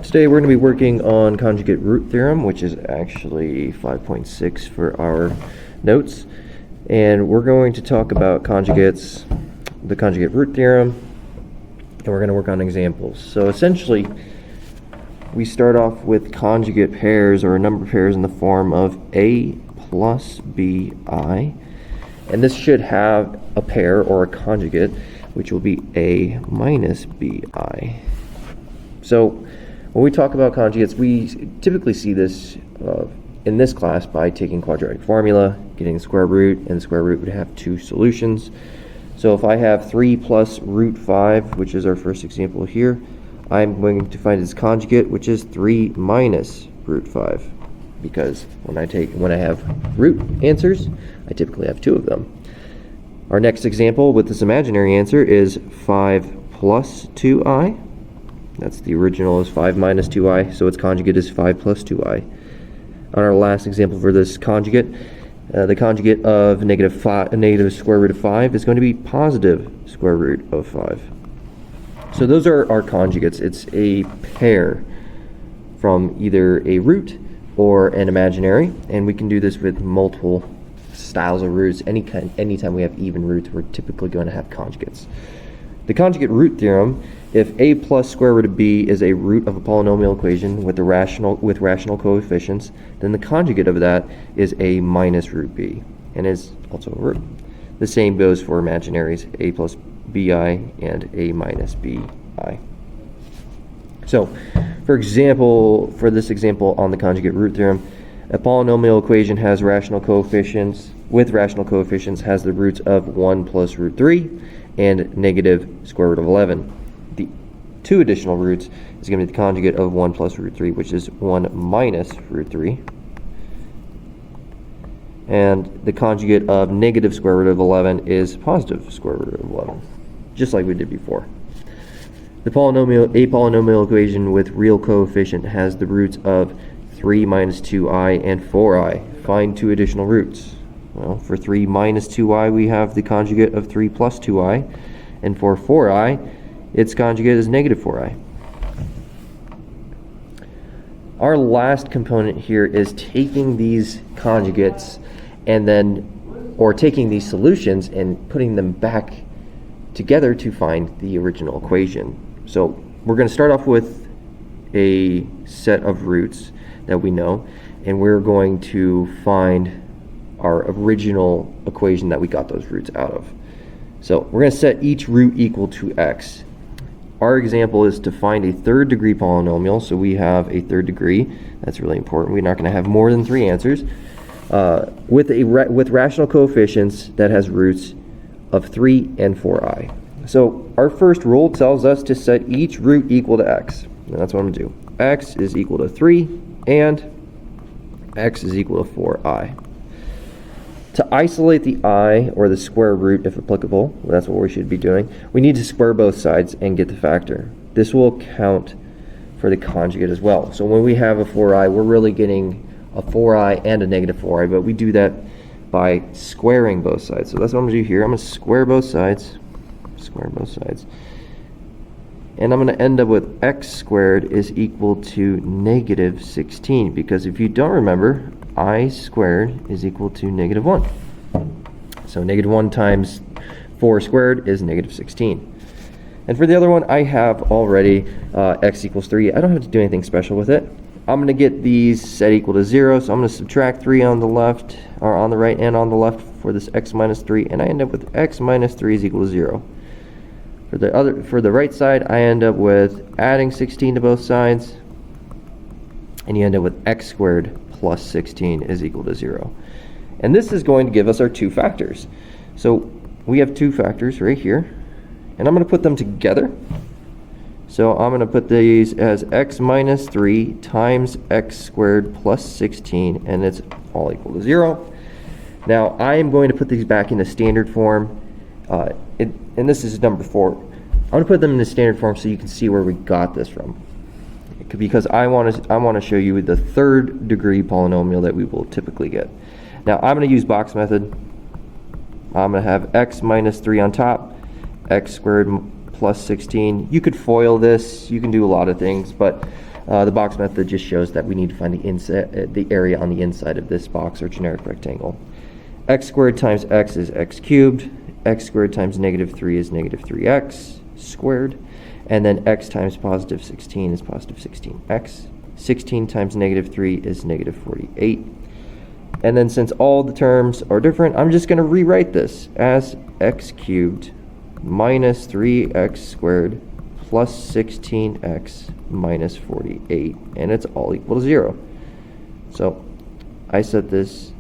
Today we're going to be working on conjugate root theorem, which is actually 5.6 for our notes. And we're going to talk about conjugates, the conjugate root theorem, and we're going to work on examples. So essentially, we start off with conjugate pairs or number pairs in the form of a plus bi. And this should have a pair or a conjugate, which will be a minus bi. So when we talk about conjugates, we typically see this in this class by taking quadratic formula, getting the square root, and the square root would have two solutions. So if I have 3 plus root 5, which is our first example here, I'm going to find its conjugate, which is 3 minus root 5. Because when I have root answers, I typically have two of them. Our next example with this imaginary answer is 5 plus 2i. That's the original is 5 minus 2i, so its conjugate is 5 plus 2i. On our last example for this conjugate, the conjugate of negative square root of 5 is going to be positive square root of 5. So those are our conjugates. It's a pair from either a root or an imaginary, and we can do this with multiple styles of roots. Anytime we have even roots, we're typically going to have conjugates. The conjugate root theorem, if a plus square root of b is a root of a polynomial equation with rational coefficients, then the conjugate of that is a minus root b, and is also a root. The same goes for imaginaries, a plus bi and a minus bi. So, for example, for this example on the conjugate root theorem, a polynomial equation has rational coefficients, has the roots of 1 plus root 3 and negative square root of 11. The two additional roots is going to be the conjugate of 1 plus root 3, which is 1 minus root 3. And the conjugate of negative square root of 11 is positive square root of 11, just like we did before. A polynomial equation with real coefficient has the roots of 3 minus 2i and 4i. Find two additional roots. Well, for 3 minus 2i, we have the conjugate of 3 plus 2i. And for 4i, its conjugate is negative 4i. Our last component here is taking these conjugates or taking these solutions and putting them back together to find the original equation. So we're going to start off with a set of roots that we know, and we're going to find our original equation that we got those roots out of. So we're going to set each root equal to x. Our example is to find a third degree polynomial, so we have a third degree. That's really important. We're not going to have more than 3 answers. With rational coefficients that has roots of 3 and 4i. So our first rule tells us to set each root equal to x. And that's what I'm going to do. X is equal to 3 and x is equal to 4i. To isolate the I, or the square root if applicable, that's what we should be doing, we need to square both sides and get the factor. This will count for the conjugate as well. So when we have a 4i, we're really getting a 4i and a negative 4i, but we do that by squaring both sides. So that's what I'm going to do here. I'm going to square both sides. And I'm going to end up with x squared is equal to negative 16, because if you don't remember, I squared is equal to negative 1. So negative 1 times 4 squared is negative 16. And for the other one, I have already x equals 3. I don't have to do anything special with it. I'm going to get these set equal to 0, so I'm going to subtract 3 on the left, or on the right and on the left for this x minus 3, and I end up with x minus 3 is equal to 0. For the right side, I end up with adding 16 to both sides, and you end up with x squared plus 16 is equal to 0. And this is going to give us our two factors. So we have two factors right here, and I'm going to put them together. So I'm going to put these as x minus 3 times x squared plus 16, and it's all equal to 0. Now I am going to put these back in the standard form, and this is number 4. I'm going to put them in the standard form so you can see where we got this from, because I want to show you the third degree polynomial that we will typically get. Now I'm going to use box method. I'm going to have x minus 3 on top, x squared plus 16. You could FOIL this, you can do a lot of things, but The box method just shows that we need to find the area on the inside of this box or generic rectangle. X squared times x is x cubed. X squared times negative 3 is negative 3x squared. And then x times positive 16 is positive 16x. 16 times negative 3 is negative 48. And then since all the terms are different, I'm just going to rewrite this as x cubed minus 3x squared plus 16x minus 48. And it's all equal to 0. So I set this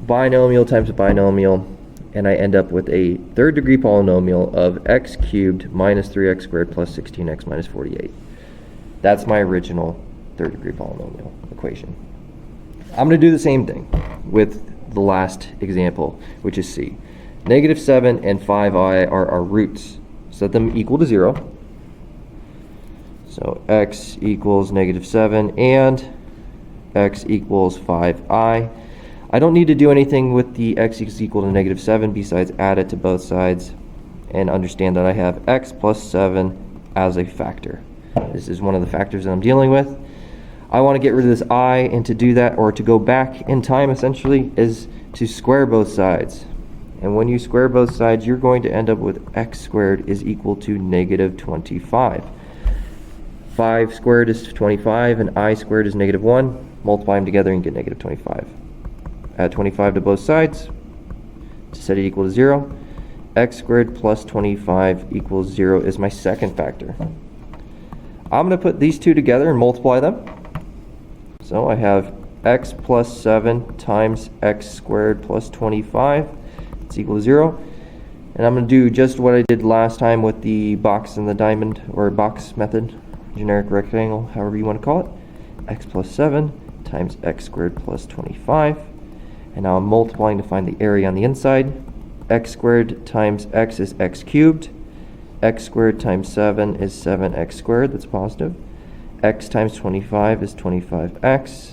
binomial times a binomial, and I end up with a third degree polynomial of x cubed minus 3x squared plus 16x minus 48. That's my original third degree polynomial equation. I'm going to do the same thing with the last example, which is C. Negative 7 and 5i are our roots. Set them equal to 0. So x equals negative 7 and x equals 5i. I don't need to do anything with the x is equal to negative 7 besides add it to both sides and understand that I have x plus 7 as a factor. This is one of the factors that I'm dealing with. I want to get rid of this I, and to do that, or to go back in time essentially, is to square both sides. And when you square both sides, you're going to end up with x squared is equal to negative 25. 5 squared is 25 and I squared is negative 1. Multiply them together and get negative 25. Add 25 to both sides to set it equal to 0. X squared plus 25 equals 0 is my second factor. I'm going to put these two together and multiply them. So I have x plus 7 times x squared plus 25. It's equal to 0. And I'm going to do just what I did last time with the box and the diamond, or box method, generic rectangle, however you want to call it. X plus 7 times x squared plus 25. And now I'm multiplying to find the area on the inside. X squared times x is x cubed. X squared times 7 is 7x squared, that's positive. X times 25 is 25x.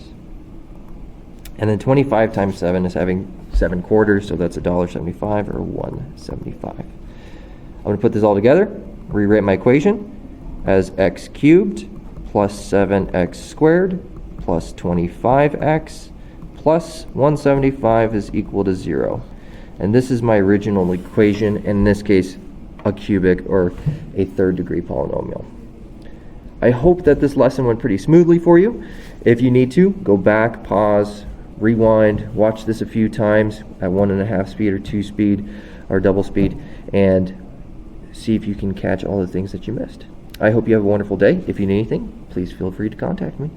And then 25 times 7 is having 7 quarters, so that's $1.75 or 1.75. I'm going to put this all together, rewrite my equation as x cubed plus 7x squared plus 25x plus 175 is equal to 0. And this is my original equation, in this case a cubic or a third degree polynomial. I hope that this lesson went pretty smoothly for you. If you need to, go back, pause, rewind, watch this a few times at 1.5 speed or 2 speed or double speed, and see if you can catch all the things that you missed. I hope you have a wonderful day. If you need anything, please feel free to contact me.